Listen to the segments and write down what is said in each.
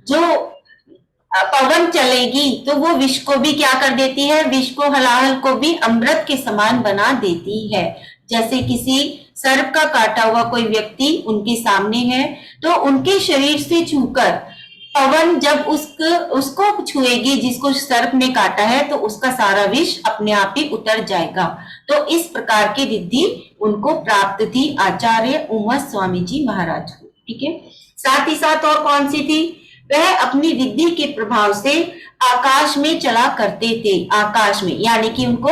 जो पवन चलेगी तो वो विष को भी क्या कर देती है, विष को हलाहल को भी अमृत के समान बना देती है। जैसे किसी सर्प का काटा हुआ कोई व्यक्ति उनके सामने है, तो उनके शरीर से छूकर पवन जब उसको छुएगी जिसको सर्प ने काटा है, तो उसका सारा विष अपने आप ही उतर जाएगा। तो इस प्रकार की रिद्धि उनको प्राप्त थी आचार्य उमस स्वामी जी महाराज को। ठीक है, साथ ही साथ और कौन सी थी, वह अपनी रिद्धि के प्रभाव से आकाश में चला करते थे। आकाश में यानी कि उनको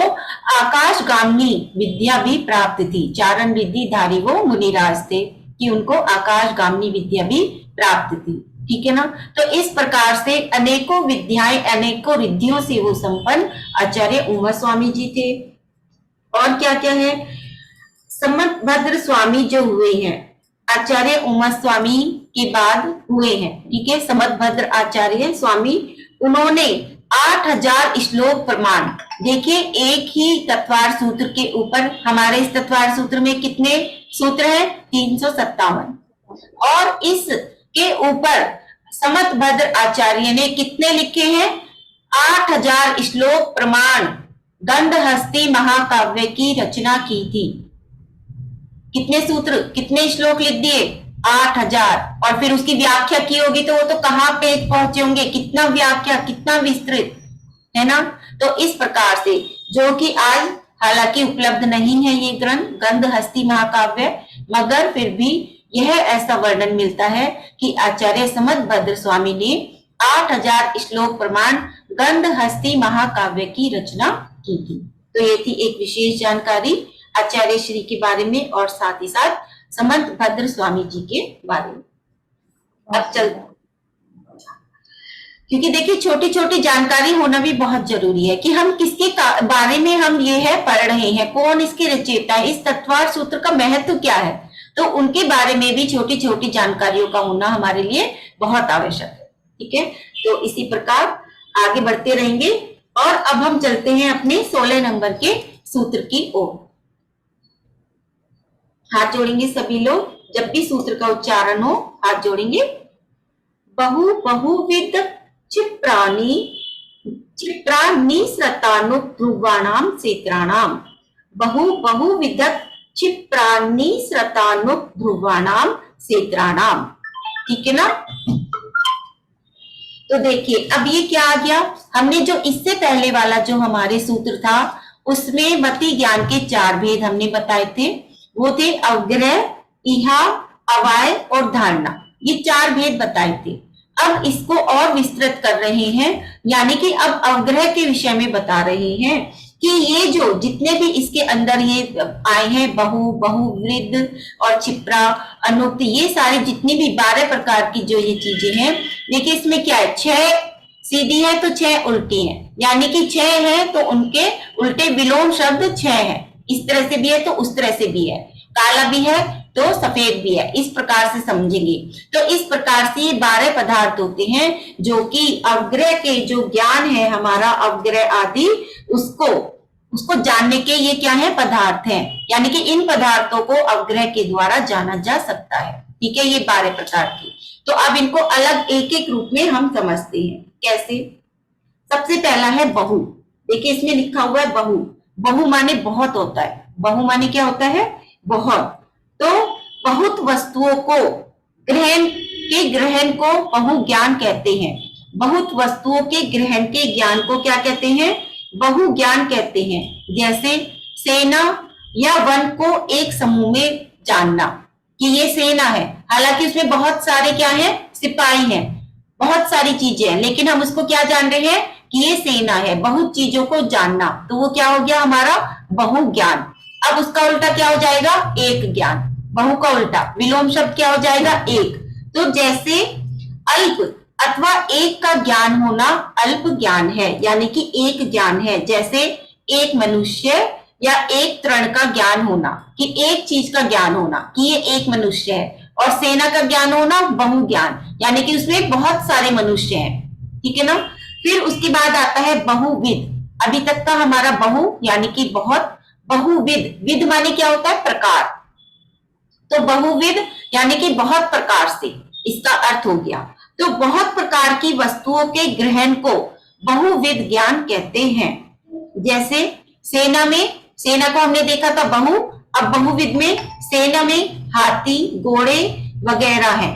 आकाशगामी विद्या भी प्राप्त थी। चारण रिद्धि धारी वो मुनिराज थे कि उनको आकाशगामी विद्या भी प्राप्त थी। ठीक है ना। तो इस प्रकार से अनेकों विद्याएं अनेकों रिद्धियों से वो संपन्न आचार्य उमस स्वामी जी थे। और क्या क्या है, समदभद्र स्वामी जो हुए हैं, आचार्य उमस स्वामी के बाद हुए हैं। ठीक है, समदभद्र आचार्य स्वामी, उन्होंने 8000 श्लोक प्रमाण, देखिए एक ही तत्वार सूत्र के ऊपर, हमारे इस तत्वार सूत्र में कितने सूत्र हैं, 357, और इसके ऊपर समदभद्र आचार्य ने कितने लिखे हैं, 8000 श्लोक प्रमाण गंधहस्ती महाकाव्य की रचना की थी। कितने सूत्र, कितने श्लोक लिख दिए, 8000, और फिर उसकी व्याख्या की होगी तो वो तो कहां पे पहुंचे होंगे, कितना व्याख्या, कितना विस्तृत है ना। तो इस प्रकार से, जो कि आज हालांकि उपलब्ध नहीं है ये ग्रंथ गंधहस्ती महाकाव्य, मगर फिर भी यह ऐसा वर्णन मिलता है कि आचार्य समदभद्र स्वामी ने 8000 श्लोक प्रमाण गंधहस्ती महाकाव्य की रचना की थी। तो ये थी एक विशेष जानकारी आचार्य श्री के बारे में और साथ ही साथ समदभद्र स्वामी जी के बारे में। अब चल, क्योंकि देखिए छोटी छोटी जानकारी होना भी बहुत जरूरी है कि हम किसके बारे में हम ये है पढ़ रहे हैं, कौन इसके रचयिता है, इस तत्वार सूत्र का महत्व क्या है, तो उनके बारे में भी छोटी छोटी जानकारियों का होना हमारे लिए बहुत आवश्यक है। ठीक है, तो इसी प्रकार आगे बढ़ते रहेंगे और अब हम चलते हैं अपने 16 नंबर के सूत्र की ओर। हाथ जोड़ेंगे सभी लोग, जब भी सूत्र का उच्चारण हो हाथ जोड़ेंगे। बहुविध क्षिप्राणि स्रतानुध्रुवाणाम क्षेत्राणाम, बहुविध क्षिप्राणि स्रतानुध्रुवाणाम क्षेत्राणाम। ठीक है ना। तो देखिए अब ये क्या आ गया, हमने जो इससे पहले वाला जो हमारे सूत्र था उसमें मति ज्ञान के 4 भेद हमने बताए थे, वो थे अवग्रह, इहा, अवाय और धारणा, ये 4 भेद बताए थे। अब इसको और विस्तृत कर रहे हैं, यानी कि अब अवग्रह के विषय में बता रहे हैं कि ये जो जितने भी इसके अंदर ये आए हैं, बहुवृद्ध और क्षिप्रा, अनुक्त, ये सारी जितनी भी 12 प्रकार की जो ये चीजें हैं, देखिए इसमें क्या है, 6 सीधी है तो 6 उल्टी है, यानी कि 6 है तो उनके उल्टे विलोम शब्द 6 है, इस तरह से भी है तो उस तरह से भी है, काला भी है तो सफेद भी है, इस प्रकार से समझेंगे। तो इस प्रकार से ये 12 पदार्थ होते हैं जो कि अवग्रह के जो ज्ञान है हमारा, अवग्रह आदि, उसको जानने के ये क्या है, पदार्थ हैं, यानी कि इन पदार्थों को अवग्रह के द्वारा जाना जा सकता है। ठीक है, ये 12 प्रकार की। तो अब इनको अलग एक एक रूप में हम समझते हैं। कैसे, सबसे पहला है बहु। देखिए इसमें लिखा हुआ है बहु, बहु माने बहुत होता है, बहु माने क्या होता है, बहुत। तो बहुत वस्तुओं को ग्रहण को बहु ज्ञान कहते हैं, बहुत वस्तुओं के ग्रहण के ज्ञान को क्या कहते हैं, बहु ज्ञान कहते हैं। जैसे सेना या वन को एक समूह में जानना कि ये सेना है, हालांकि उसमें बहुत सारे क्या है, सिपाही हैं, बहुत सारी चीजें हैं, लेकिन हम उसको क्या जान रहे हैं कि ये सेना है। बहुत चीजों को जानना, तो वो क्या हो गया हमारा बहु ज्ञान। अब उसका उल्टा क्या हो जाएगा, एक ज्ञान। बहु का उल्टा विलोम शब्द क्या हो जाएगा, एक। तो जैसे अल्प अथवा एक का ज्ञान होना अल्प ज्ञान है, यानी कि एक ज्ञान है। जैसे एक मनुष्य या एक तृण का ज्ञान होना, कि एक चीज का ज्ञान होना कि ये एक मनुष्य है, और सेना का ज्ञान होना बहु ज्ञान, यानी कि उसमें बहुत सारे मनुष्य हैं। ठीक है ना। फिर उसके बाद आता है बहुविध। अभी तक का हमारा बहु यानी कि बहुत, बहुविध, विध माने क्या होता है, प्रकार, तो बहुविध यानी कि बहुत प्रकार से, इसका अर्थ हो गया। तो बहुत प्रकार की वस्तुओं के ग्रहण को बहुविध ज्ञान कहते हैं। जैसे सेना में, सेना को हमने देखा था बहु, अब बहुविध में सेना में हाथी, घोड़े वगैरह हैं।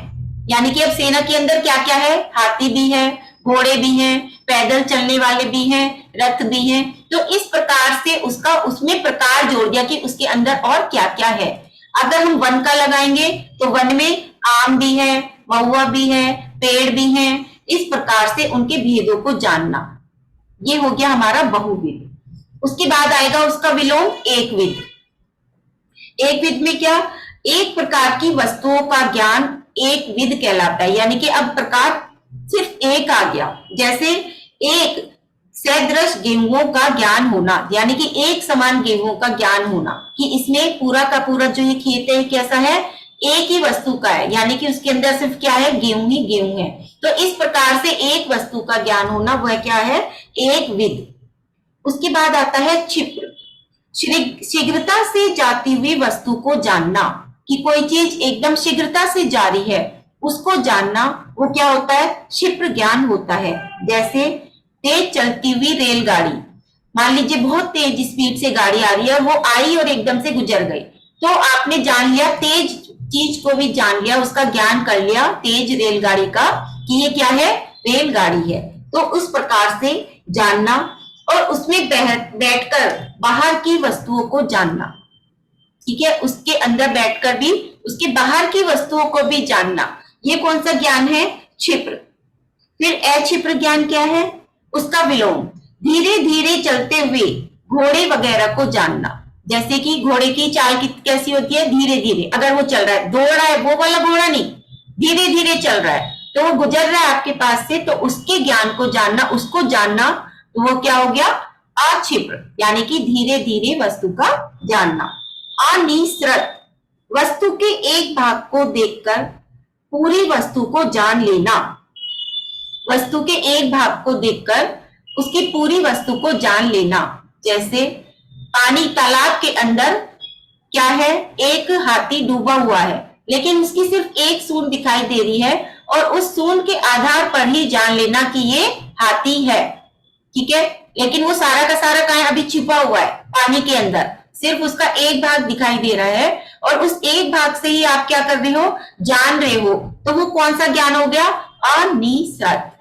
यानी कि अब सेना के अंदर क्या क्या है, हाथी भी है, घोड़े भी हैं, पैदल चलने वाले भी हैं, रथ भी हैं। तो इस प्रकार से उसका उसमें प्रकार जोड़ दिया कि उसके अंदर और क्या क्या है। अगर हम वन का लगाएंगे तो वन में आम भी है, महुआ भी है, पेड़ भी हैं। इस प्रकार से उनके भेदों को जानना, ये हो गया हमारा बहुविध। उसके बाद आएगा उसका विलोम एकविध। एकविध में क्या, एक प्रकार की वस्तुओं का ज्ञान एक विध कहलाता है। यानी कि अब प्रकार सिर्फ एक आ गया। जैसे एक सदृश गेहूं का ज्ञान होना, यानी कि एक समान गेहूं का ज्ञान होना, कि इसमें पूरा का पूरा जो ये खेत है कैसा है, एक ही वस्तु का है, यानी कि उसके अंदर सिर्फ क्या है, गेहूं ही गेहूं है। तो इस प्रकार से एक वस्तु का ज्ञान होना वह क्या है, एक विध। उसके बाद आता है क्षिप्र। शीघ्रता से जाती हुई वस्तु को जानना, कि कोई चीज एकदम शीघ्रता से जा रही है उसको जानना, वो क्या होता है, क्षिप्र ज्ञान होता है। जैसे तेज चलती हुई रेलगाड़ी, मान लीजिए बहुत तेज स्पीड से गाड़ी आ रही है, वो आई और एकदम से गुजर गई, तो आपने जान लिया, तेज चीज को भी जान लिया, उसका ज्ञान कर लिया तेज रेलगाड़ी का, कि ये क्या है, रेलगाड़ी है। तो उस प्रकार से जानना, और उसमें बैठकर बाहर की वस्तुओं को जानना, ठीक है, उसके अंदर बैठकर भी उसके बाहर की वस्तुओं को भी जानना, ये कौन सा ज्ञान है, क्षिप्र। फिर अक्षिप्र ज्ञान क्या है, उसका विलोम धीरे धीरे चलते हुए घोड़े वगैरह को जानना। जैसे कि घोड़े की चाल कैसी होती है, धीरे धीरे, अगर वो चल रहा है, दौड़ रहा है, वो वाला घोड़ा नहीं, धीरे धीरे चल रहा है, तो वो गुजर रहा है आपके पास से, तो उसके ज्ञान को जानना, उसको जानना, तो वो क्या हो गया, अक्षिप्र, यानी कि धीरे धीरे वस्तु का जानना। अनिश्रत, वस्तु के एक भाग को देखकर पूरी वस्तु को जान लेना। वस्तु के एक भाग को देखकर उसकी पूरी वस्तु को जान लेना। जैसे पानी, तालाब के अंदर क्या है, एक हाथी डूबा हुआ है, लेकिन उसकी सिर्फ एक सूंड दिखाई दे रही है, और उस सूंड के आधार पर ही जान लेना कि ये हाथी है, ठीक है। लेकिन वो सारा का सारा कहाँ अभी छिपा हुआ है, पानी के अंदर, सिर्फ उसका एक भाग दिखाई दे रहा है, और उस एक भाग से ही आप क्या कर रहे हो, जान रहे हो, तो वो कौन सा ज्ञान हो गया, अनिश्रत,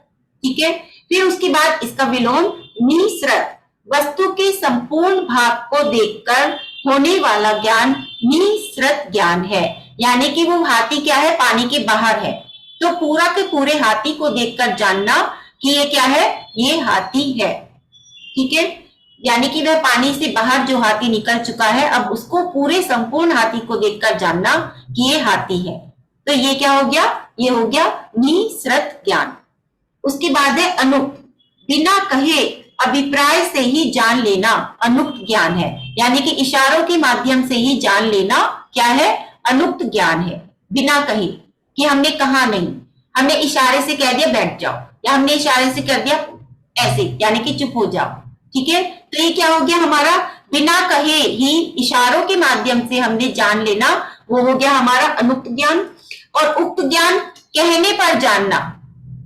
ठीक है। फिर उसके बाद इसका विलोम निश्रत, वस्तु के संपूर्ण भाग को देखकर होने वाला ज्ञान निश्रत ज्ञान है। यानी कि वो हाथी क्या है, पानी के बाहर है, तो पूरा के पूरे हाथी को देखकर जानना कि ये क्या है, ये हाथी है, ठीक है। यानी कि वह पानी से बाहर जो हाथी निकल चुका है, अब उसको पूरे संपूर्ण हाथी को देखकर जानना कि ये हाथी है। तो ये क्या हो गया, ये हो गया निश्रत ज्ञान। उसके बाद है अनुक्त, बिना कहे अभिप्राय से ही जान लेना अनुक्त ज्ञान है। यानी कि इशारों के माध्यम से ही जान लेना क्या है, अनुक्त ज्ञान है। बिना कहे, कि हमने कहा नहीं, हमने इशारे से कह दिया बैठ जाओ, या हमने इशारे से कर दिया ऐसे, यानी कि चुप हो जाओ, ठीक है। तो ये क्या हो गया हमारा, बिना कहे ही इशारों के माध्यम से हमने जान लेना, वो हो गया हमारा अनुक्त ज्ञान। और उक्त ज्ञान कहने पर जानना,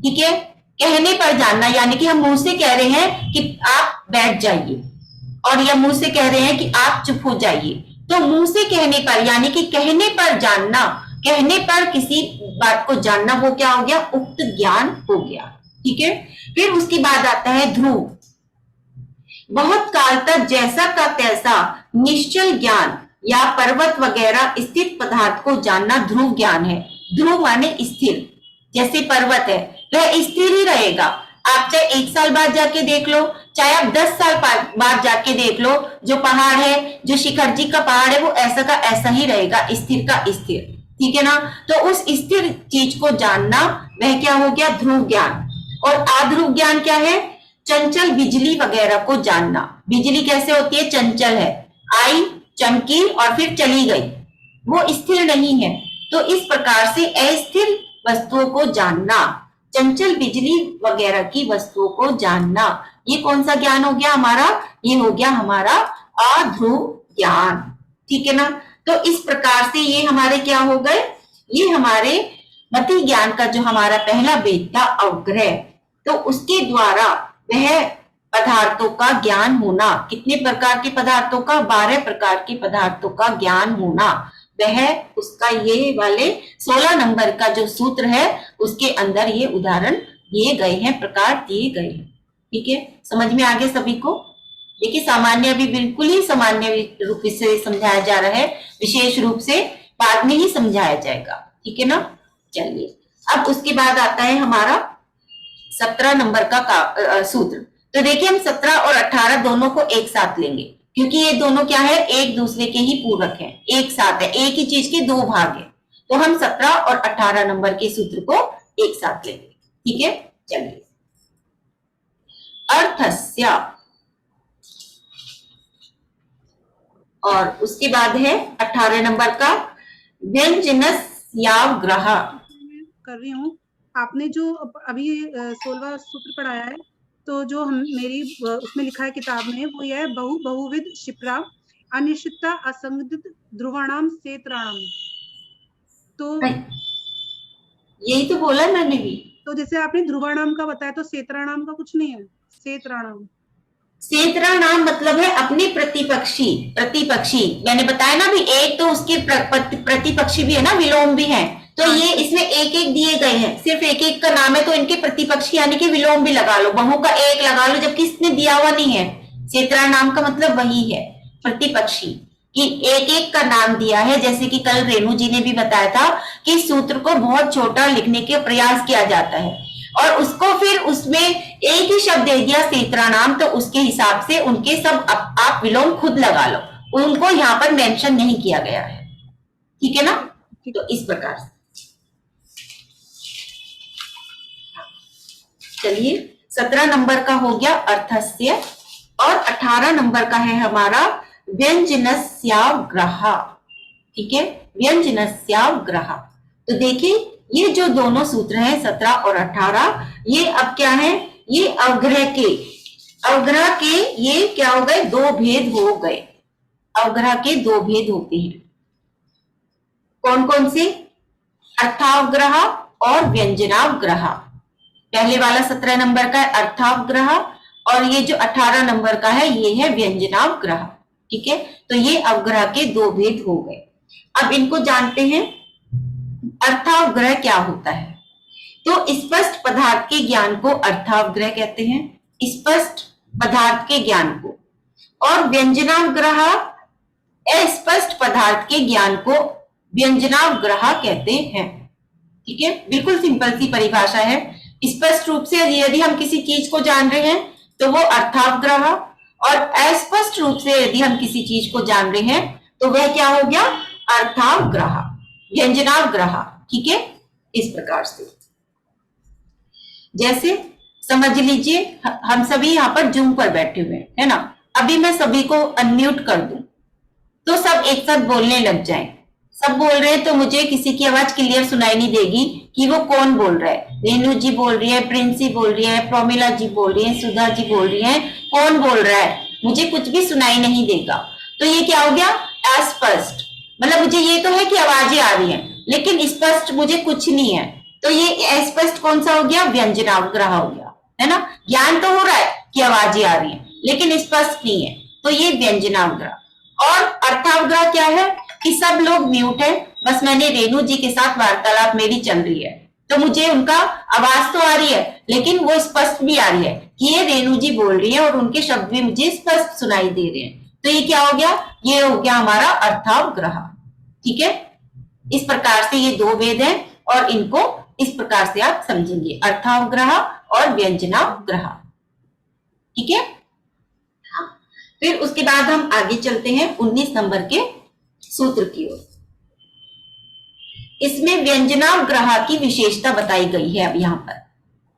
ठीक है, कहने पर जानना, यानी कि हम मुंह से कह रहे हैं कि आप बैठ जाइए, और या मुंह से कह रहे हैं कि आप चुप हो जाइए, तो मुंह से कहने पर, यानी कि कहने पर जानना, कहने पर किसी बात को जानना, वो क्या हो गया, उक्त ज्ञान हो गया, ठीक है। फिर उसके बाद आता है ध्रुव, बहुत काल तक जैसा का तैसा निश्चल ज्ञान या पर्वत वगैरह स्थित पदार्थ को जानना ध्रुव ज्ञान है। ध्रुव माने स्थिर, जैसे पर्वत है वह स्थिर ही रहेगा, आप चाहे 1 साल बाद जाके देख लो, चाहे आप 10 साल बाद जाके देख लो, जो पहाड़ है, जो शिखर जी का पहाड़ है, वो ऐसा का ऐसा ही रहेगा, स्थिर का स्थिर, ठीक है ना। तो उस स्थिर चीज को जानना वह क्या हो गया, ध्रुव ज्ञान। और अध्रुव ज्ञान क्या है, चंचल बिजली वगैरह को जानना। बिजली कैसे होती है, चंचल है, आई, चमकी और फिर चली गई, वो स्थिर नहीं है। तो इस प्रकार से अस्थिर वस्तुओं को जानना, चंचल बिजली वगैरह की वस्तुओं को जानना, ये कौन सा ज्ञान हो गया हमारा, ये हो गया हमारा अध्रुव ज्ञान, ठीक है ना। तो इस प्रकार से ये हमारे क्या हो गए, ये हमारे मति ज्ञान का जो हमारा पहला वेद था अवग्रह, तो उसके द्वारा वह पदार्थों का ज्ञान होना, कितने प्रकार के पदार्थों का, 12 प्रकार के पदार्थों का ज्ञान होना, वह उसका ये वाले 16 नंबर का जो सूत्र है उसके अंदर ये उदाहरण दिए गए हैं, प्रकार दिए गए हैं। ठीक है, समझ में आ गया सभी को? देखिए सामान्य अभी बिल्कुल ही सामान्य रूप से समझाया जा रहा है, विशेष रूप से बाद में ही समझाया जाएगा। ठीक है ना? चलिए, अब उसके बाद आता है हमारा 17 नंबर का सूत्र। तो देखिए हम 17 और 18 दोनों को एक साथ लेंगे, क्योंकि ये दोनों क्या है, एक दूसरे के ही पूरक हैं, एक साथ है, एक ही चीज के दो भाग है। तो हम 17 और 18 नंबर के सूत्र को एक साथ लेंगे। ठीक है, चलिए। अर्थस्य, और उसके बाद है 18 नंबर का व्यंजनस्याग्रह। कर रही हूँ, आपने जो अभी 16वां सूत्र पढ़ाया है, तो जो हम मेरी उसमें लिखा है किताब में, वो यह है बहुविध क्षिप्रा अनिश्चितता असंगत ध्रुवाणाम सेत्राणाम। तो यही तो बोला मैंने भी। तो जैसे आपने ध्रुवाणाम का बताया, तो सेत्राणाम का कुछ नहीं है। सेत्राणाम, सेत्राणाम मतलब है अपने प्रतिपक्षी। प्रतिपक्षी मैंने बताया ना भी, एक तो उसके प्रतिपक्षी भी है ना, विलोम भी है, तो ये इसमें एक एक दिए गए हैं, सिर्फ एक एक का नाम है, तो इनके प्रतिपक्षी यानी कि विलोम भी लगा लो, बहु का एक लगा लो, जबकि इसने दिया हुआ नहीं है। सेत्राणाम का मतलब वही है, प्रतिपक्षी, कि एक एक का नाम दिया है। जैसे कि कल रेणु जी ने भी बताया था कि सूत्र को बहुत छोटा लिखने के प्रयास किया जाता है, और उसको फिर उसमें एक ही शब्द दे दिया सेत्राणाम, तो उसके हिसाब से उनके सब आप विलोम खुद लगा लो, उनको यहाँ पर मेंशन नहीं किया गया है। ठीक है ना? तो इस प्रकार से चलिए, 17 नंबर का हो गया अर्थस्य, और 18 नंबर का है हमारा व्यंजनस्याग्रह। ठीक है, व्यंजनस्याग्रह। तो देखिए ये जो दोनों सूत्र हैं 17 और 18, ये अब क्या है, ये अवग्रह के ये क्या हो गए, दो भेद हो गए। अवग्रह के दो भेद होते हैं, कौन कौन से? अर्थावग्रह और व्यंजनावग्रह। पहले वाला 17 नंबर का है अर्थावग्रह, और ये जो 18 नंबर का है ये है व्यंजनावग्रह। ठीक है, तो ये अवग्रह के दो भेद हो गए। अब इनको जानते हैं। अर्थावग्रह क्या होता है? तो स्पष्ट पदार्थ के ज्ञान को अर्थावग्रह कहते हैं, स्पष्ट पदार्थ के ज्ञान को। और व्यंजनावग्रह, अस्पष्ट पदार्थ के ज्ञान को व्यंजनावग्रह कहते हैं। ठीक है, बिल्कुल सिंपल सी परिभाषा है। स्पष्ट रूप से यदि हम किसी चीज को जान रहे हैं तो वो अर्थावग्रह, और अस्पष्ट रूप से यदि हम किसी चीज को जान रहे हैं तो वह क्या हो गया, अर्थावग्रह, व्यंजनावग्रह। ठीक है, इस प्रकार से। जैसे समझ लीजिए हम सभी यहाँ पर जूम पर बैठे हुए हैं, है ना, अभी मैं सभी को अनम्यूट कर दूं तो सब एक साथ बोलने लग जाएं। सब बोल रहे हैं तो मुझे किसी की आवाज क्लियर सुनाई नहीं देगी कि वो कौन बोल रहा है। रेणु जी बोल रही है, प्रिंसी बोल रही है, प्रोमिला जी बोल रही है, सुधा जी बोल रही है, कौन बोल रहा है, मुझे कुछ भी सुनाई नहीं देगा। तो ये क्या हो गया, अस्पष्ट। मतलब मुझे ये तो है कि आवाजें आ रही हैं, लेकिन स्पष्ट मुझे कुछ नहीं है। तो ये अस्पष्ट कौन सा हो गया, व्यंजनावग्रह हो गया, है ना। ज्ञान तो हो रहा है कि आवाजें आ रही है, लेकिन स्पष्ट नहीं है, तो ये व्यंजनावग्रह। और अर्थावग्रह क्या है कि सब लोग म्यूट है, बस मैंने रेणु जी के साथ वार्तालाप मेरी चल रही है, तो मुझे उनका आवाज तो आ रही है, लेकिन वो स्पष्ट भी आ रही है कि ये रेणु जी बोल रही है, और उनके शब्द भी मुझे स्पष्ट सुनाई दे रहे हैं। तो ये क्या हो गया, ये हो गया हमारा अर्थावग्रह। ठीक है, इस प्रकार से ये दो वेद हैं, और इनको इस प्रकार से आप समझेंगे, अर्थावग्रह और व्यंजनावग्रह। ठीक है, फिर उसके बाद हम आगे चलते हैं 19 नंबर के सूत्र की ओर। इसमें व्यंजनावग्रह की विशेषता बताई गई है। अब यहाँ पर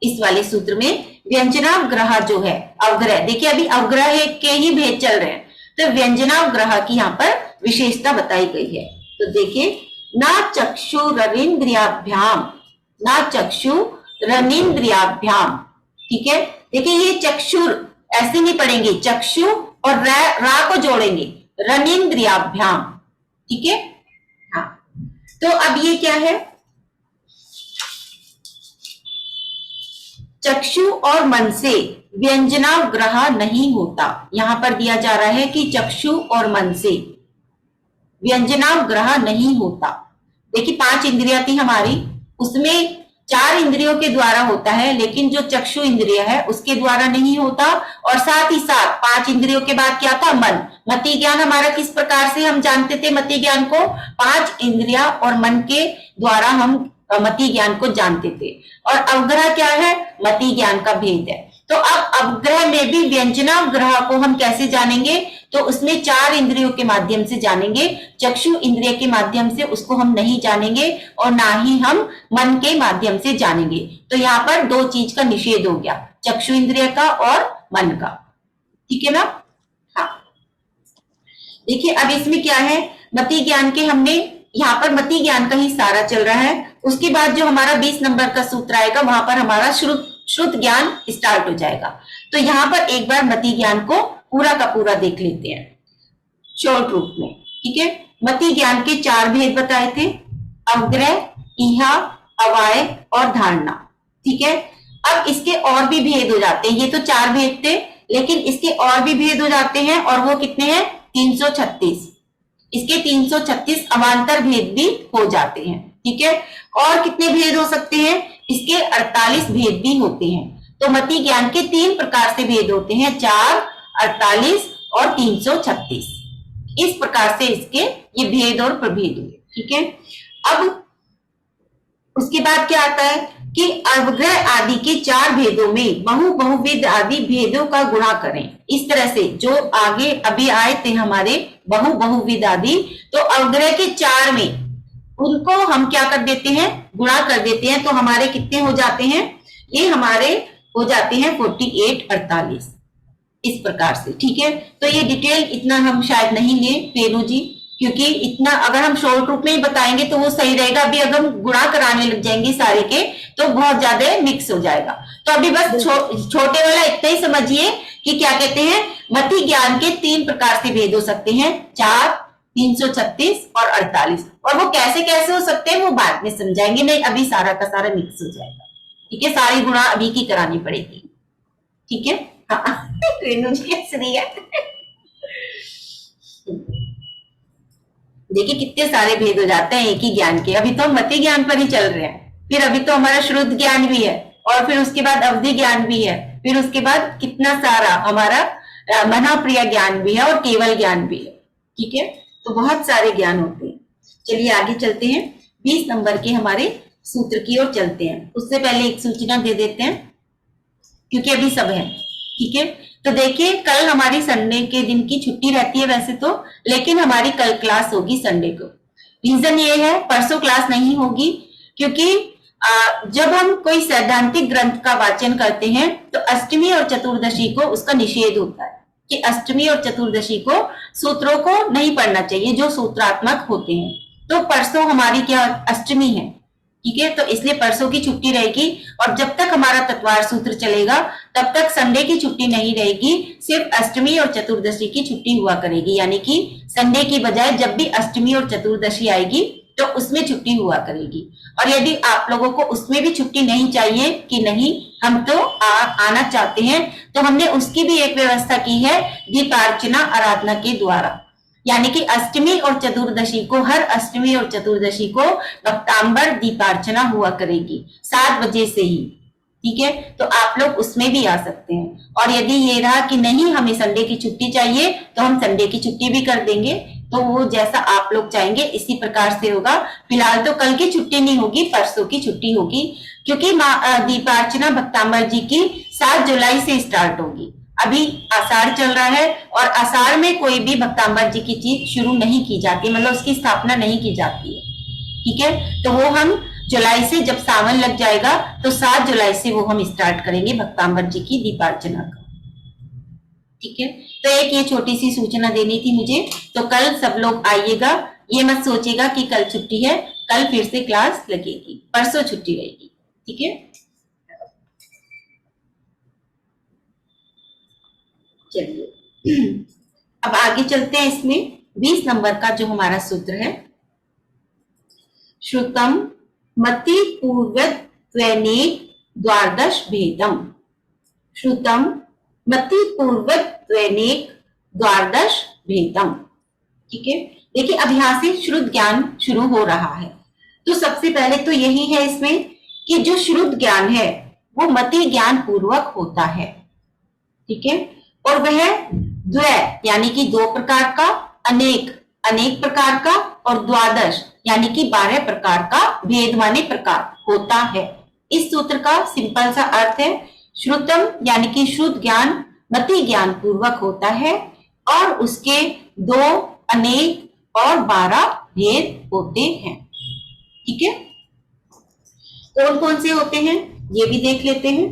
इस वाले सूत्र में व्यंजनावग्रह जो है, अवग्रह, देखिए अभी अवग्रह के ही भेद चल रहे हैं, तो व्यंजनावग्रह की यहाँ पर विशेषता बताई गई है। तो देखिए, ना चक्षुरनिंद्रियाभ्याम, ना चक्षुरनिंद्रियाभ्याम। ठीक है, देखिए ये चक्षुर ऐसे नहीं पढ़ेंगे, चक्षु और रा को जोड़ेंगे, रनिंद्रियाभ्याम। ठीक है, हाँ। तो अब ये क्या है, चक्षु और मन से व्यंजनाग्रह नहीं होता। यहां पर दिया जा रहा है कि चक्षु और मन से व्यंजनाग्रह नहीं होता। देखिए 5 इंद्रियां थी हमारी, उसमें 4 इंद्रियों के द्वारा होता है, लेकिन जो चक्षु इंद्रिय है उसके द्वारा नहीं होता। और साथ ही साथ 5 इंद्रियों के बाद क्या था, मन। मति ज्ञान हमारा किस प्रकार से हम जानते थे, मति ज्ञान को 5 इंद्रियां और मन के द्वारा हम मति ज्ञान को जानते थे। और अवग्रह क्या है, मति ज्ञान का भेद है। तो अब अवग्रह में भी व्यंजनाग्रह को हम कैसे जानेंगे, तो उसमें 4 इंद्रियों के माध्यम से जानेंगे। चक्षु इंद्रिय के माध्यम से उसको हम नहीं जानेंगे और ना ही हम मन के माध्यम से जानेंगे। तो यहाँ पर 2 चीज का निषेध हो गया, चक्षु इंद्रिय का और मन का। ठीक है ना। हाँ, देखिए अब इसमें क्या है, मति ज्ञान के हमने यहाँ पर मति ज्ञान का ही सारा चल रहा है। उसके बाद जो हमारा 20 नंबर का सूत्र आएगा वहां पर हमारा श्रुत ज्ञान स्टार्ट हो जाएगा। तो यहाँ पर एक बार मति ज्ञान को पूरा का पूरा देख लेते हैं शॉर्ट रूप में। ठीक है, मति ज्ञान के 4 भेद बताए थे, अवग्रह, इहा, अवाय और धारणा। ठीक है, अब इसके और भी भेद हो जाते हैं। ये तो 4 भेद थे, लेकिन इसके और भी भेद हो जाते हैं, और वो कितने हैं, 336। इसके 336 अवान्तर भेद भी हो जाते हैं। ठीक है, और कितने भेद हो सकते हैं, इसके 48 भेद भी होते हैं। तो मति ज्ञान के 3 प्रकार से भेद होते हैं, 4, 48 और 336। इस प्रकार से इसके ये भेद और प्रभेद हुए। ठीक है, अब उसके बाद क्या आता है कि अवग्रह आदि के 4 भेदों में बहुविध आदि भेदों का गुणा करें। इस तरह से जो आगे अभी आए थे हमारे बहुविध आदि, तो अवग्रह के 4 में उनको हम क्या कर देते हैं, गुणा कर देते हैं। तो हमारे कितने हो जाते हैं, ये हमारे हो जाते हैं 48, 48 इस प्रकार से। ठीक है, तो ये डिटेल इतना हम शायद नहीं ले पेरू जी, क्योंकि इतना अगर हम शॉर्ट रूप में ही बताएंगे तो वो सही रहेगा। अभी अगर हम गुणा कराने लग जाएंगे सारे के तो बहुत ज्यादा मिक्स हो जाएगा। तो अभी बस छोटे वाला इतना ही समझिए कि क्या कहते हैं, मति ज्ञान के 3 प्रकार से भेद हो सकते हैं, 4, 336 और 48। और वो कैसे कैसे हो सकते हैं वो बाद में समझाएंगे, नहीं अभी सारा का सारा मिक्स हो जाएगा। ठीक है, सारी गुणा अभी की करानी पड़ेगी। ठीक है, हाँ देखिए कितने सारे भेद हो जाते हैं एक ही ज्ञान के। अभी तो हम मति ज्ञान पर ही चल रहे हैं, फिर अभी तो हमारा श्रुत ज्ञान भी है, और फिर उसके बाद अवधि ज्ञान भी है, फिर उसके बाद कितना सारा हमारा मनाप्रिय ज्ञान भी है और केवल ज्ञान भी है। ठीक है, तो बहुत सारे ज्ञान होते हैं। चलिए आगे चलते हैं, 20 नंबर के हमारे सूत्र की ओर चलते हैं। उससे पहले एक सूचना दे देते हैं, क्योंकि अभी सब है। ठीक है, तो देखिए कल हमारी संडे के दिन की छुट्टी रहती है वैसे तो, लेकिन हमारी कल क्लास होगी संडे को। रीजन ये है, परसों क्लास नहीं होगी, क्योंकि जब हम कोई सैद्धांतिक ग्रंथ का वाचन करते हैं तो अष्टमी और चतुर्दशी को उसका निषेध होता है कि अष्टमी और चतुर्दशी को सूत्रों को नहीं पढ़ना चाहिए जो सूत्रात्मक होते हैं। तो परसों हमारी क्या अष्टमी है। ठीक है, तो इसलिए परसों की छुट्टी रहेगी, और जब तक हमारा तत्वार सूत्र चलेगा तब तक संडे की छुट्टी नहीं रहेगी, सिर्फ अष्टमी और चतुर्दशी की छुट्टी हुआ करेगी। यानी कि संडे की बजाय जब भी अष्टमी और चतुर्दशी आएगी तो उसमें छुट्टी हुआ करेगी। और यदि आप लोगों को उसमें भी छुट्टी नहीं चाहिए कि नहीं हम तो आना चाहते हैं, तो हमने उसकी भी एक व्यवस्था की है दीपार्चना आराधना के द्वारा। यानी कि अष्टमी और चतुर्दशी को, हर अष्टमी और चतुर्दशी को भक्तांबर दीपार्चना हुआ करेगी 7 बजे से ही। ठीक है, तो आप लोग उसमें भी आ सकते हैं। और यदि ये रहा कि नहीं हमें संडे की छुट्टी चाहिए तो हम संडे की छुट्टी भी कर देंगे, तो वो जैसा आप लोग चाहेंगे इसी प्रकार से होगा। फिलहाल तो कल की छुट्टी नहीं होगी, परसों की छुट्टी होगी, क्योंकि दीपार्चना भक्तांबर जी की 7 जुलाई से स्टार्ट होगी। अभी आषाढ़ चल रहा है और आषाढ़ में कोई भी भक्तांबर जी की चीज शुरू नहीं की जाती, मतलब उसकी स्थापना नहीं की जाती है। ठीक है, तो वो हम जुलाई से, जब सावन लग जाएगा तो 7 जुलाई से वो हम स्टार्ट करेंगे भक्तांबर जी की दीपार्चना का। ठीक है, तो एक ये छोटी सी सूचना देनी थी मुझे। तो कल सब लोग आइएगा, ये मत सोचेगा कि कल छुट्टी है, कल फिर से क्लास लगेगी, परसों छुट्टी रहेगी। ठीक है, चलिए अब आगे चलते हैं। इसमें 20 नंबर का जो हमारा सूत्र है, श्रुतम मति पूर्वक त्वनेक द्वादश भेदम। श्रुतम मति पूर्वक द्वादश भेदम। ठीक है, देखिए अब यहां से श्रुत ज्ञान शुरू हो रहा है। तो सबसे पहले तो यही है इसमें कि जो श्रुत ज्ञान है वो मति ज्ञान पूर्वक होता है। ठीक है, और वह द्वय यानी कि 2 प्रकार का, अनेक अनेक प्रकार का, और द्वादश यानी कि 12 प्रकार का भेद माने प्रकार होता है। इस सूत्र का सिंपल सा अर्थ है श्रुतम यानी कि शुद्ध ज्ञान मति ज्ञान पूर्वक होता है और उसके 2 अनेक और 12 भेद होते हैं। ठीक है, कौन कौन से होते हैं ये भी देख लेते हैं।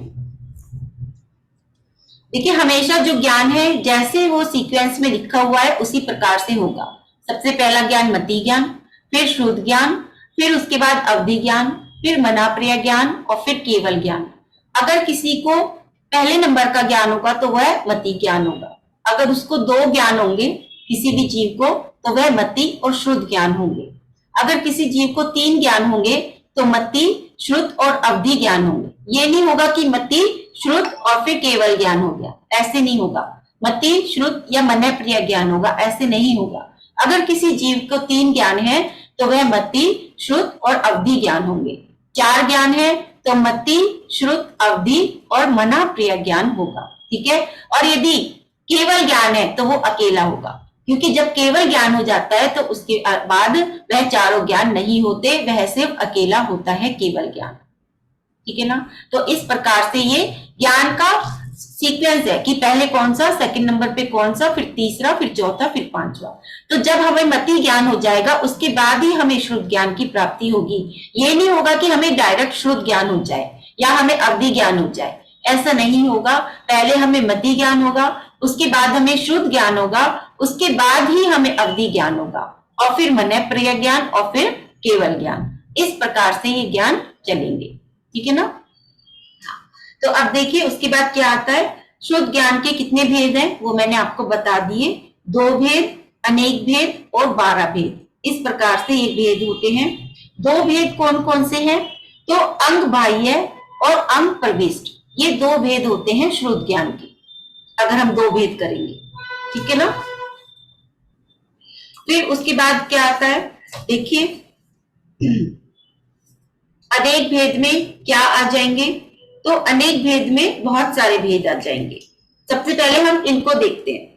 देखिए हमेशा जो ज्ञान है जैसे वो सीक्वेंस में लिखा हुआ है उसी प्रकार से होगा। सबसे पहला ज्ञान मति ज्ञान, फिर श्रुत ज्ञान, फिर उसके बाद अवधि ज्ञान, फिर मनाप्रिय ज्ञान और फिर केवल ज्ञान। अगर किसी को पहले नंबर का ज्ञान होगा तो वह मति ज्ञान होगा। अगर उसको 2 ज्ञान होंगे किसी भी जीव को तो वह मति और श्रुत ज्ञान होंगे। अगर किसी जीव को 3 ज्ञान होंगे तो मति, श्रुत और अवधि ज्ञान होंगे। ये नहीं होगा कि मति, श्रुत और फिर केवल ज्ञान हो गया, ऐसे नहीं होगा। मति, श्रुत या मनप्रिय ज्ञान होगा, ऐसे नहीं होगा। अगर किसी जीव को 3 ज्ञान है तो वह मति, श्रुत और अवधि ज्ञान होंगे। 4 ज्ञान है तो मति, श्रुत, अवधि और मनाप्रिय ज्ञान होगा। ठीक है, और यदि केवल ज्ञान है तो वो अकेला होगा, क्योंकि जब केवल ज्ञान हो जाता है तो उसके बाद वह चारों ज्ञान नहीं होते, वह सिर्फ अकेला होता है केवल ज्ञान। ठीक है ना, तो इस प्रकार से ये ज्ञान का सीक्वेंस है कि पहले कौन सा, सेकंड नंबर पे कौन सा, फिर तीसरा, फिर चौथा, फिर 5वां। तो जब हमें मति ज्ञान हो जाएगा उसके बाद ही हमें श्रुत ज्ञान की प्राप्ति होगी। ये नहीं होगा कि हमें डायरेक्ट श्रुत ज्ञान हो जाए या हमें अवधि ज्ञान हो जाए, ऐसा नहीं होगा। पहले हमें मति ज्ञान होगा, उसके बाद हमें श्रुत ज्ञान होगा, उसके बाद ही हमें अवधि ज्ञान होगा, और फिर मनप्रिय ज्ञान और फिर केवल ज्ञान। इस प्रकार से ये ज्ञान चलेंगे। ठीक है ना, तो अब देखिए उसके बाद क्या आता है। शुद्ध ज्ञान के कितने भेद हैं वो मैंने आपको बता दिए, 2 भेद, अनेक भेद और 12 भेद। इस प्रकार से ये भेद होते हैं। 2 भेद कौन कौन से हैं, तो अंग बाह्य और अंग प्रविष्ट, ये 2 भेद होते हैं शुद्ध ज्ञान के। अगर हम 2 भेद करेंगे, ठीक है ना। फिर उसके बाद क्या आता है, देखिए अनेक भेद में क्या आ जाएंगे, तो अनेक भेद में बहुत सारे भेद आ जाएंगे। सबसे पहले हम इनको देखते हैं।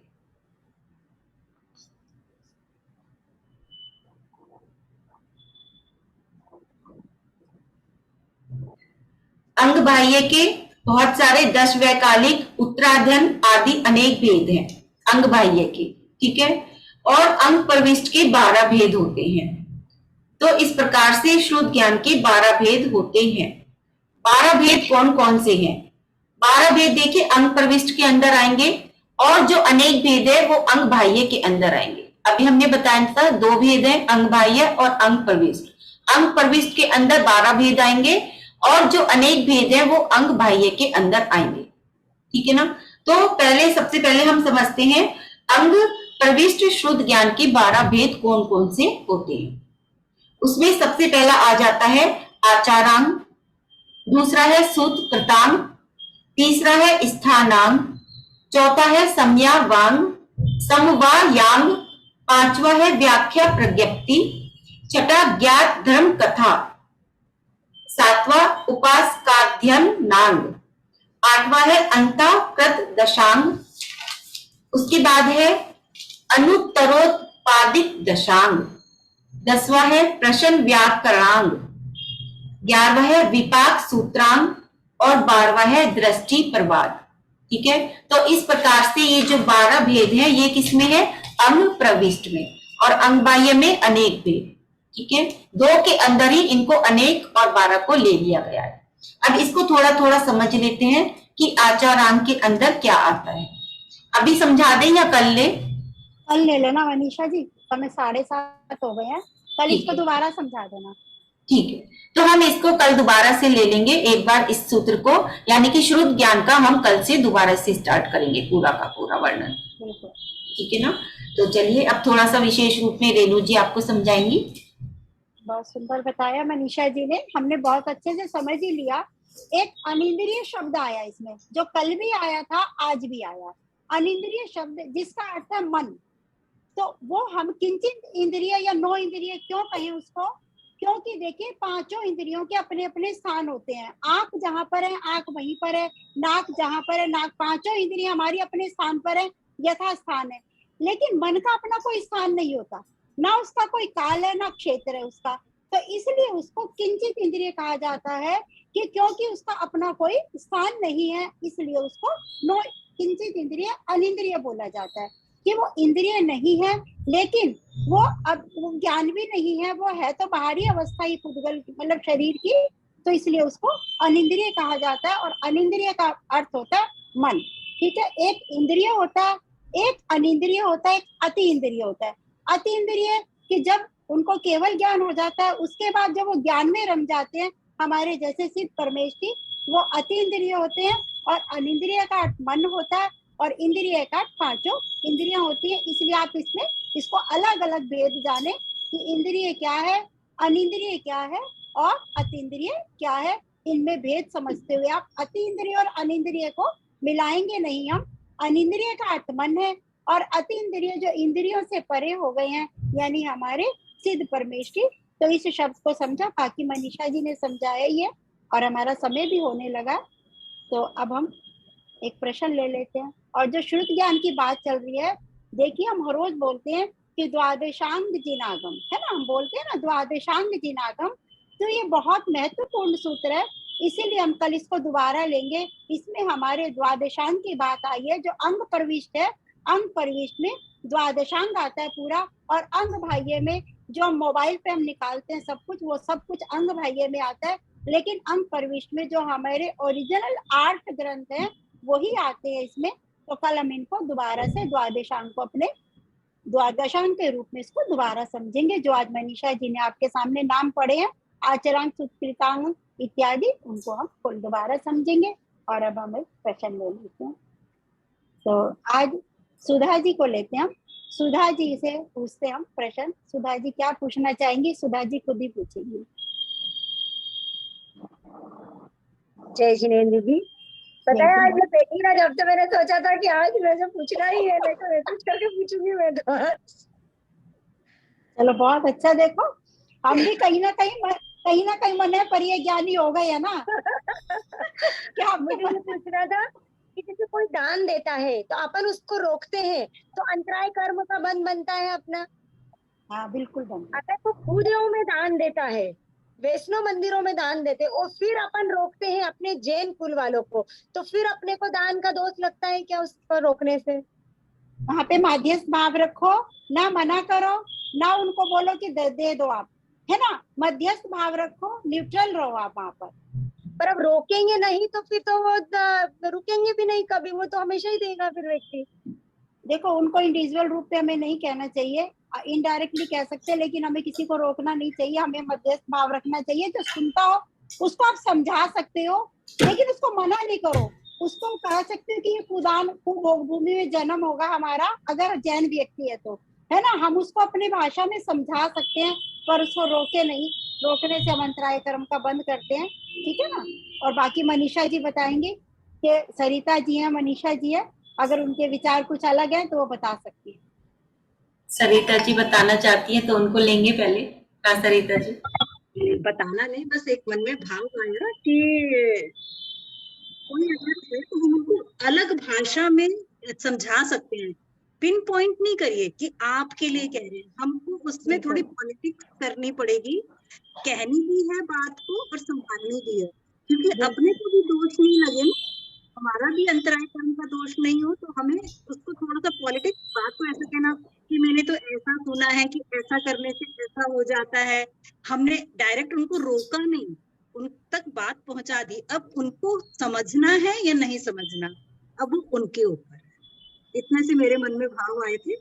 अंग बाह्य के बहुत सारे 10 वैकालिक, उत्तराध्ययन आदि अनेक भेद हैं अंग बाह्य के। ठीक है, और अंग प्रविष्ट के 12 भेद होते हैं। तो इस प्रकार से शुद्ध ज्ञान के 12 भेद होते हैं। 12 भेद कौन कौन से हैं, 12 भेद देखिए अंग प्रविष्ट के अंदर आएंगे, और जो अनेक भेद है वो अंग बाह्य के अंदर आएंगे। अभी हमने बताया था 2 भेद हैं, अंग बाह्य और अंग प्रविष्ट। अंग प्रविष्ट के अंदर 12 भेद आएंगे और जो अनेक भेद है वो अंग बाह्य के अंदर आएंगे। ठीक है ना, तो पहले सबसे पहले हम समझते हैं अंग प्रविष्ट शुद्ध ज्ञान के 12 भेद कौन कौन से होते हैं। उसमें सबसे पहला आ जाता है आचारांग, दूसरा है सूत्र कृतांग, तीसरा है स्थानांग, चौथा है समयावांग, समवायांग, 5वां है व्याख्या प्रज्ञप्ति, छठा ज्ञात धर्म कथा, 7वां उपासकाध्ययन नांग, 8वां है अंतःकृत दशांग, उसके बाद है अनुत्तरोत्पादिक दशांग, 10वां है प्रश्न व्याकरणांग, 11वां है विपाक सूत्रांग और 12वां है दृष्टि प्रवाद। ठीक है, तो इस प्रकार से ये जो 12 भेद हैं ये किसमें है, अंग प्रविष्ट में, और अंग बाह्य में अनेक भेद। ठीक है, 2 के अंदर ही इनको अनेक और 12 को ले लिया गया है। अब इसको थोड़ा थोड़ा समझ लेते हैं कि आचारांग के अंदर क्या आता है। अभी समझा दें या कल ले लेना मनीषा जी, समय 7:30 हो गए हैं, कल इसको दोबारा समझा देना। ठीक है, तो हम इसको कल दोबारा से ले लेंगे एक बार इस सूत्र को, यानी कि शुद्ध ज्ञान का हम कल से दोबारा से स्टार्ट करेंगे पूरा का पूरा वर्णन। ठीक है ना, तो चलिए अब थोड़ा सा विशेष रूप में रेणु जी आपको समझाएंगी। बहुत सुंदर बताया मनीषा जी ने, हमने बहुत अच्छे से समझ ही लिया एक अनिंद्रिय शब्द आया इसमें, जो कल भी आया था, आज भी आया। अनिंद्रिय शब्द जिसका अर्थ है मन। तो वो हम किंचित इंद्रिय या नो इंद्रिय क्यों कहें उसको? क्योंकि देखिए पांचों इंद्रियों के अपने अपने स्थान होते हैं। आंख जहां पर है आंख वहीं पर है, नाक जहां पर है नाक, पांचों इंद्रियां हमारी अपने स्थान पर है, यथा स्थान है। लेकिन मन का अपना कोई स्थान नहीं होता, ना उसका कोई काल है ना क्षेत्र है उसका। तो इसलिए उसको किंचित इंद्रिय कहा जाता है कि क्योंकि उसका अपना कोई स्थान नहीं है, इसलिए उसको नो किंचित इंद्रिय अनिंद्रिय बोला जाता है। कि वो इंद्रिय नहीं है, लेकिन वो अब वो ज्ञान भी नहीं है, वो है तो बाहरी अवस्था ही पुद्गल मतलब शरीर की, तो इसलिए उसको अनिंद्रिय कहा जाता है। और अनिंद्रिय का अर्थ होता है मन। ठीक है, एक इंद्रिय होता है, एक अनिंद्रिय होता है, एक अति इंद्रिय होता है। अति इंद्रिय कि जब उनको केवल ज्ञान हो जाता है, उसके बाद जब वो ज्ञान में रम जाते हैं, हमारे जैसे सिद्ध परमेश की, वो अति इंद्रिय होते हैं। और अनिंद्रिय का अर्थ मन होता है, और इंद्रिय का पांचों इंद्रियां होती है। इसलिए आप इसमें इसको अलग अलग भेद जाने कि इंद्रिय क्या है, अनिंद्रिय क्या है और अतीन्द्रिय क्या है। इनमें भेद समझते हुए आप अतीन्द्रिय और अनिंद्रिय को मिलाएंगे नहीं। हम अनिंद्रिय का अर्थ मन है, और अतीन्द्रिय जो इंद्रियों से परे हो गए हैं, यानी हमारे सिद्ध परमेश की। तो इस शब्द को समझा, बाकी मनीषा जी ने समझाया ही है, और हमारा समय भी होने लगा। तो अब हम एक प्रश्न ले लेते हैं। और जो श्रुत ज्ञान की बात चल रही है, देखिए हम हर रोज बोलते हैं कि द्वादशांग जिनागम, है ना, हम बोलते हैं ना द्वादशांग जिनागम। तो ये बहुत महत्वपूर्ण सूत्र है, इसीलिए हम कल इसको दोबारा लेंगे। इसमें हमारे द्वादशांग की बात आई है, जो अंग प्रविष्ट है। अंग प्रविष्ट में द्वादशांग आता है पूरा, और अंग भाग्य में जो हम मोबाइल पे हम निकालते हैं सब कुछ, वो सब कुछ अंग भाग्य में आता है। लेकिन अंग प्रविष्ट में जो हमारे ओरिजिनल 8 ग्रंथ हैं वही आते हैं इसमें। तो कल हम इनको दोबारा से द्वादशांग को अपने द्वादशांग के रूप में इसको दोबारा समझेंगे। जो आज मनीषा जी ने आपके सामने नाम पढ़े हैं, आचरांग, सुकृतांग इत्यादि, उनको हम कुल दोबारा समझेंगे। और अब हम एक प्रश्न ले लेते हैं। तो आज सुधा जी को लेते हैं हम। सुधा जी से पूछते हम प्रश्न। सुधा जी क्या पूछना चाहेंगी? सुधा जी खुद ही पूछेंगी। जय जिनेन्द्र जी। पता है आज मैं बैठी ना, जब तो मैंने सोचा था कि आज मुझे पूछना ही है, मैं तो मैसेज करके पूछूंगी मैं तो। चलो बहुत अच्छा। देखो हम भी कहीं ना कहीं मन पर ये ज्ञानी हो गए है ना। क्या मुझे ये पूछना था कि जैसे कोई दान देता है तो अपन उसको रोकते हैं, तो अंतराय कर्म का बंध बनता है अपना। हाँ बिल्कुल बंद। अगर वो पूजों में दान देता है, वैष्णो मंदिरों में दान देते हैं, और फिर अपन रोकते हैं अपने जैन कुल वालों को, तो फिर अपने को दान का दोष लगता है क्या उसको रोकने से? वहाँ पे मध्यस्थ भाव रखो, ना मना करो, ना उनको बोलो कि दे दो आप, है ना। मध्यस्थ भाव रखो, न्यूट्रल रहो आप वहाँ पर अब रोकेंगे नहीं तो फिर तो वो रुकेंगे भी नहीं कभी, वो तो हमेशा ही देगा फिर व्यक्ति। देखो उनको इंडिविजुअल रूप पे हमें नहीं कहना चाहिए, इनडायरेक्टली कह सकते हैं, लेकिन हमें किसी को रोकना नहीं चाहिए। हमें मध्यस्थ भाव रखना चाहिए। जो सुनता हो उसको आप समझा सकते हो, लेकिन उसको मना नहीं करो। उसको कह सकते हो कि ये कुदान कुभोग भूमि में जन्म होगा हमारा, अगर जैन व्यक्ति है तो, है ना। हम उसको अपनी भाषा में समझा सकते हैं, पर उसको रोके नहीं। रोकने से हम अंतराय कर्म का बंद करते हैं, ठीक है ना। और बाकी मनीषा जी बताएंगे कि सरिता जी है, मनीषा जी है, अगर उनके विचार कुछ अलग है तो वो बता सकती है। सरिता जी बताना चाहती है तो उनको लेंगे पहले। हाँ सरिता जी। बताना नहीं, बस एक मन में भाव आया कि कोई अगर है तो हम उनको अलग भाषा में समझा सकते हैं। पिन पॉइंट नहीं करिए कि आपके लिए कह रहे हैं, हमको उसमें थोड़ी पॉलिटिक्स करनी पड़ेगी। कहनी भी है बात को और संभालनी भी है, क्योंकि अपने को भी दोष नहीं लगे ना, हमारा भी अंतराय कर्म का दोष नहीं हो, तो हमें उसको थोड़ा सा पॉलिटिक्स, बात को ऐसा कहना कि मैंने तो ऐसा सुना है कि ऐसा करने से ऐसा हो जाता है। हमने डायरेक्ट उनको रोका नहीं, उन तक बात पहुंचा दी। अब उनको समझना है या नहीं समझना, अब वो उनके ऊपर है। इतने से मेरे मन में भाव आए थे।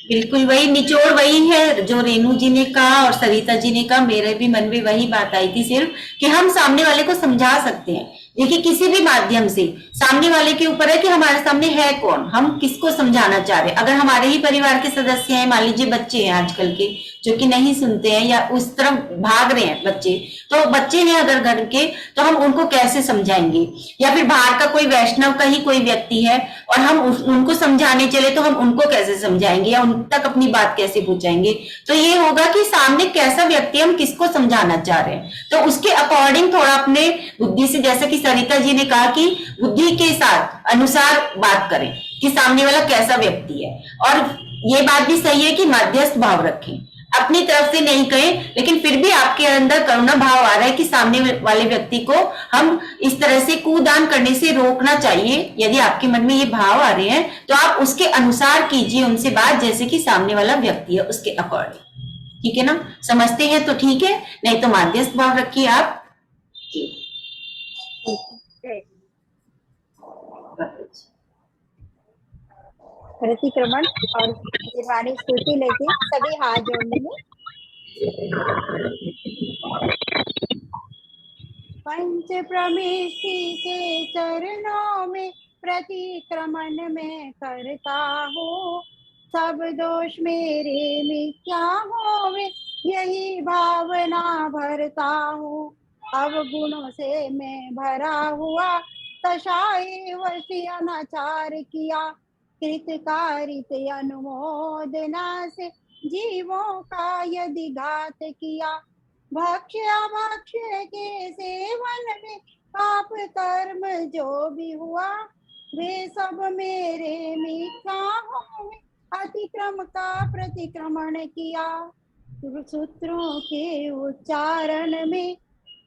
बिल्कुल वही निचोड़ वही है जो रेणु जी ने कहा और सरिता जी ने कहा, मेरे भी मन में वही बात आई थी सिर्फ कि हम सामने वाले को समझा सकते हैं, देखिए किसी भी माध्यम से सामने वाले के ऊपर है कि हमारे सामने है कौन, हम किसको समझाना चाह रहे हैं। अगर हमारे ही परिवार के सदस्य हैं, मान लीजिए बच्चे हैं आजकल के जो कि नहीं सुनते हैं या उस तरफ भाग रहे हैं बच्चे, तो बच्चे हैं अगर घर के, तो हम उनको कैसे समझाएंगे। या फिर बाहर का कोई वैष्णव का ही कोई व्यक्ति है और हम उनको समझाने चले तो हम उनको कैसे समझाएंगे या उन तक अपनी बात कैसे पहुंचाएंगे। तो ये होगा कि सामने कैसा व्यक्ति, हम किसको समझाना चाह रहे हैं, तो उसके अकॉर्डिंग थोड़ा अपने बुद्धि से, जैसे कि सरिता जी ने कहा कि बुद्धि के साथ अनुसार बात करें कि सामने वाला कैसा व्यक्ति है। और ये बात भी सही है कि मध्यस्थ भाव रखें, अपनी तरफ से नहीं कहें, लेकिन फिर भी आपके अंदर करुणा भाव आ रहा है कि सामने वाले व्यक्ति को हम इस तरह से कूदान करने से रोकना चाहिए। यदि आपके मन में ये भाव आ रहे हैं तो आप उसके अनुसार कीजिए उनसे बात, जैसे कि सामने वाला व्यक्ति है उसके अकॉर्डिंग। ठीक है ना, समझते हैं तो ठीक है, नहीं तो मध्यस्थ भाव रखिए आप। प्रतिक्रमण और निर्वाणी स्तुति लेके सभी हाथ जोड़ लेंगे। पंच प्रमेष्टि के चरणों में प्रतिक्रमण में करता हूँ, सब दोष मेरे मिथ्या होवे यही भावना भरता हूँ। अब गुणों से मैं भरा हुआ तशाए वशी अनाचार किया, कृतकारित अनुमोदना से जीवों का यदि घात किया। भक्ष्य भक्ष्य के सेवन में पाप कर्म जो भी हुआ, वे सब मेरे मिथ्या होवे अतिक्रम का प्रतिक्रमण किया। सूत्रों के उच्चारण में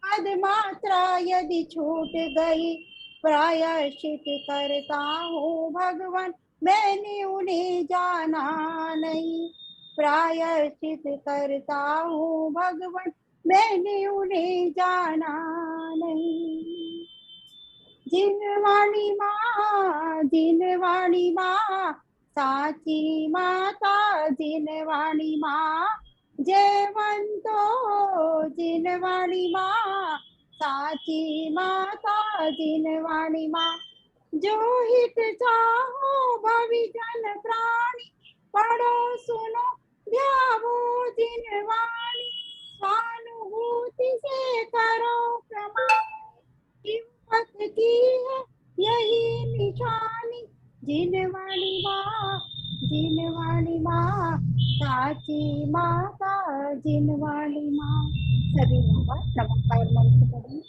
पद मात्रा यदि छूट गई, प्रायश्चित करता हूँ भगवान मैंने उन्हें जाना नहीं। प्रायश्चित करता हूँ भगवान मैंने उन्हें जाना नहीं। जिनवाणी माँ साची माता, जिनवाणी माँ जयवंतो, जिनवाणी माँ साची माता, जिनवाणी माँ जो हित चाहो भवि जन प्राणी, पढ़ो सुनो ध्यावो जिनवाणी, स्वानुभूति से करो प्रमाण, हिम्मत की है यही निशानी। जिनवाणी माँ, जिनवाणी माँ साची माता, जिनवाणी माँ। सभी नमस्कार मंत्र करें।